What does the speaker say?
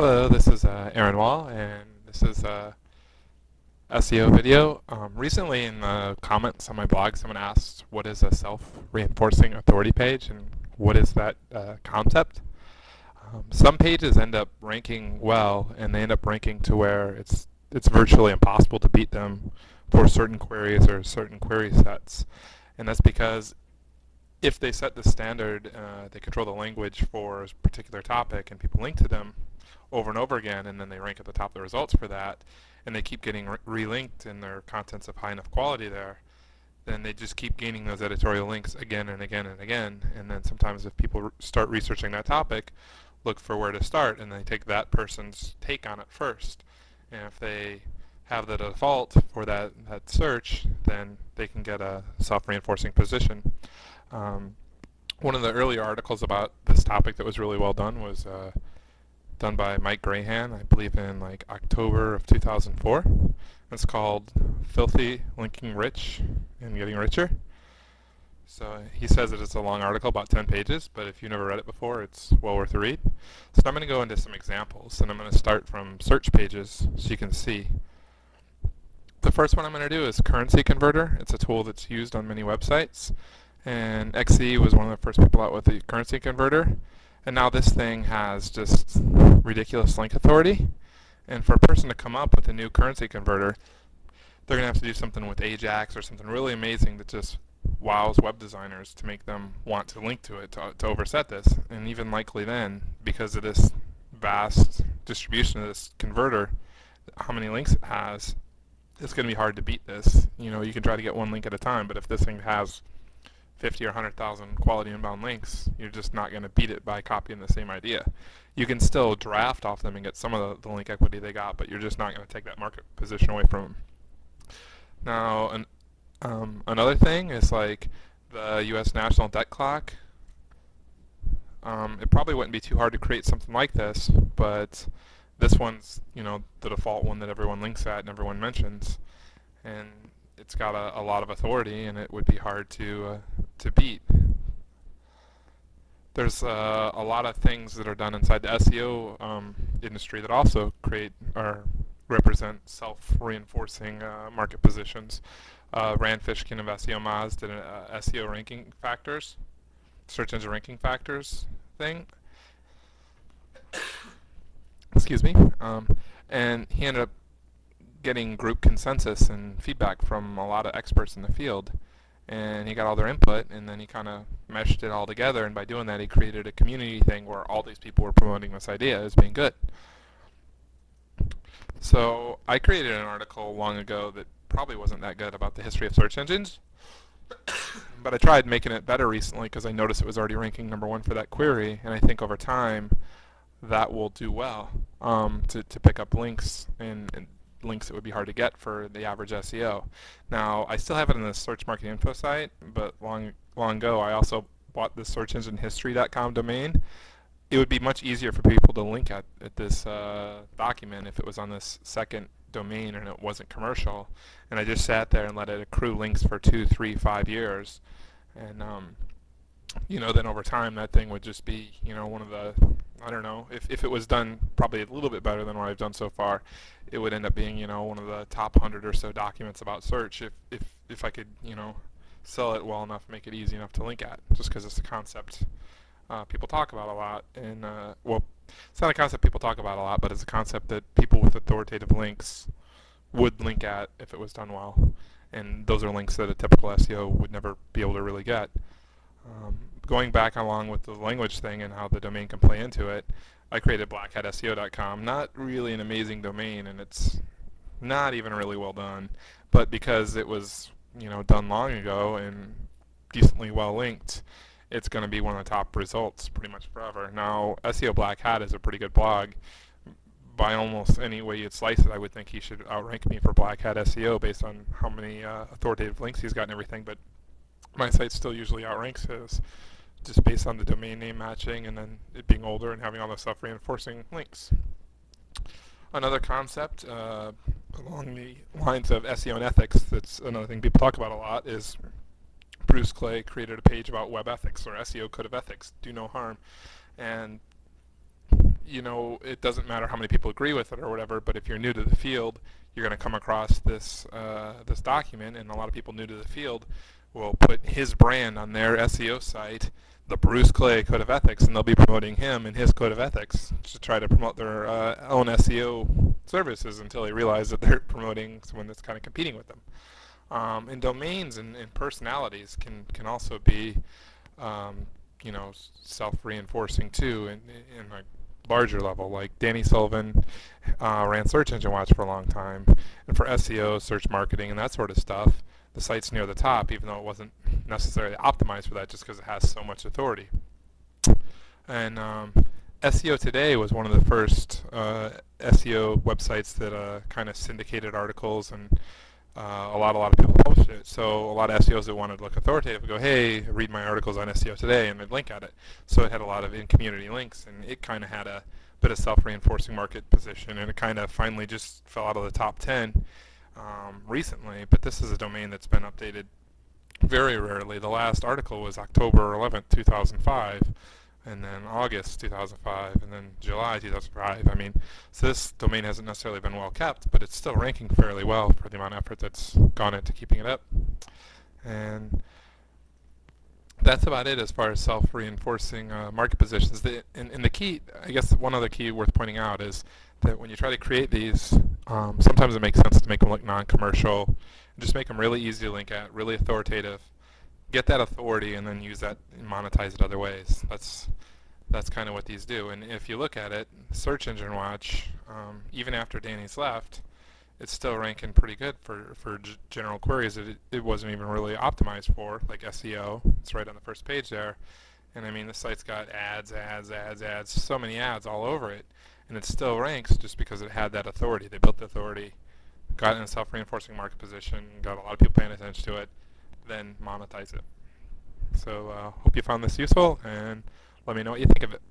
Hello, this is Aaron Wall, and this is a SEO video. Recently in the comments on my blog, someone asked what is a self-reinforcing authority page and what is that concept. Some pages end up ranking well, and they end up ranking to where it's virtually impossible to beat them for certain queries or certain query sets. And that's because if they set the standard, they control the language for a particular topic and people link to them over and over again, and then they rank at the top of the results for that, and they keep getting relinked and their content's of high enough quality there, then they just keep gaining those editorial links again and again and again. And then sometimes if people start researching that topic, look for where to start, and they take that person's take on it first. And if they have the default for that search, then they can get a self-reinforcing position. One of the earlier articles about this topic that was really well done was done by Mike Grahan, I believe in like October of 2004. It's called Filthy Linking Rich and Getting Richer. So he says that it's a long article, about 10 pages, but if you've never read it before, it's well worth a read. So I'm going to go into some examples, and I'm going to start from search pages so you can see. The first one I'm going to do is Currency Converter. It's a tool that's used on many websites, and XE was one of the first people out with the Currency Converter. And now this thing has just ridiculous link authority. And for a person to come up with a new currency converter, they're going to have to do something with Ajax or something really amazing that just wows web designers to make them want to link to it, to overset this. And even likely then, because of this vast distribution of this converter, how many links it has, it's going to be hard to beat this. You know, you can try to get one link at a time, but if this thing has 50 or 100,000 quality inbound links, you're just not going to beat it by copying the same idea. You can still draft off them and get some of the link equity they got, but you're just not going to take that market position away from them. Now, another thing is like the U.S. National Debt Clock. It probably wouldn't be too hard to create something like this, but this one's, you know, the default one that everyone links at and everyone mentions, and it's got a lot of authority, and it would be hard to beat. There's a lot of things that are done inside the SEO industry that also create or represent self-reinforcing market positions. Rand Fishkin of SEO Moz did an SEO ranking factors, search engine ranking factors thing. Excuse me. And he ended up getting group consensus and feedback from a lot of experts in the field, and he got all their input, and then he kind of meshed it all together, and by doing that he created a community thing where all these people were promoting this idea as being good. So I created an article long ago that probably wasn't that good about the history of search engines, but I tried making it better recently because I noticed it was already ranking #1 for that query, and I think over time that will do well to pick up links and links that would be hard to get for the average SEO. Now, I still have it in the search marketing info site, but long ago I also bought the searchenginehistory.com domain. It would be much easier for people to link at this document if it was on this second domain and it wasn't commercial. And I just sat there and let it accrue links for 2, 3, 5 years. And you know, then over time that thing would just be, you know, one of the, I don't know, if it was done probably a little bit better than what I've done so far, it would end up being, you know, one of the top 100 or so documents about search if I could, you know, sell it well enough, make it easy enough to link at, just because it's a concept people talk about a lot. And well, it's not a concept people talk about a lot, but it's a concept that people with authoritative links would link at if it was done well, and those are links that a typical SEO would never be able to really get. Going back along with the language thing and how the domain can play into it, I created blackhatseo.com. Not really an amazing domain, and it's not even really well done, but because it was, you know, done long ago and decently well linked, it's going to be one of the top results pretty much forever. Now, SEO Black Hat is a pretty good blog. By almost any way you'd slice it, I would think he should outrank me for Black Hat SEO based on how many authoritative links he's got and everything, but my site still usually outranks his, just based on the domain name matching and then it being older and having all the self-reinforcing links. Another concept along the lines of SEO and ethics, that's another thing people talk about a lot, is Bruce Clay created a page about web ethics, or SEO code of ethics, do no harm. And it doesn't matter how many people agree with it or whatever, but if you're new to the field, you're going to come across this document, and a lot of people new to the field will put his brand on their SEO site, the Bruce Clay Code of Ethics, and they'll be promoting him and his Code of Ethics to try to promote their own SEO services until they realize that they're promoting someone that's kind of competing with them. And domains and personalities can also be self-reinforcing too in a larger level. Like Danny Sullivan ran Search Engine Watch for a long time, and for SEO, search marketing, and that sort of stuff, the site's near the top, even though it wasn't necessarily optimized for that, just because it has so much authority. And SEO Today was one of the first SEO websites that kind of syndicated articles, and a lot of people published it. So a lot of SEOs that wanted to look authoritative would go, hey, read my articles on SEO Today, and they'd link at it. So it had a lot of in-community links, and it kind of had a bit of self-reinforcing market position, and it kind of finally just fell out of the top 10 recently. But this is a domain that's been updated very rarely. The last article was October 11th, 2005, and then August 2005, and then July 2005. I mean, so this domain hasn't necessarily been well kept, but it's still ranking fairly well for the amount of effort that's gone into keeping it up. And that's about it as far as self-reinforcing market positions. And the key, I guess one other key worth pointing out is that when you try to create these, sometimes it makes sense to make them look non-commercial, and just make them really easy to link at, really authoritative, get that authority, and then use that and monetize it other ways. That's kind of what these do. And if you look at it, Search Engine Watch, even after Danny's left, it's still ranking pretty good for general queries that it wasn't even really optimized for, like SEO. It's right on the first page there. And I mean, the site's got ads, so many ads all over it, and it still ranks just because it had that authority. They built the authority, got in a self-reinforcing market position, got a lot of people paying attention to it, then monetize it. So hope you found this useful, and let me know what you think of it.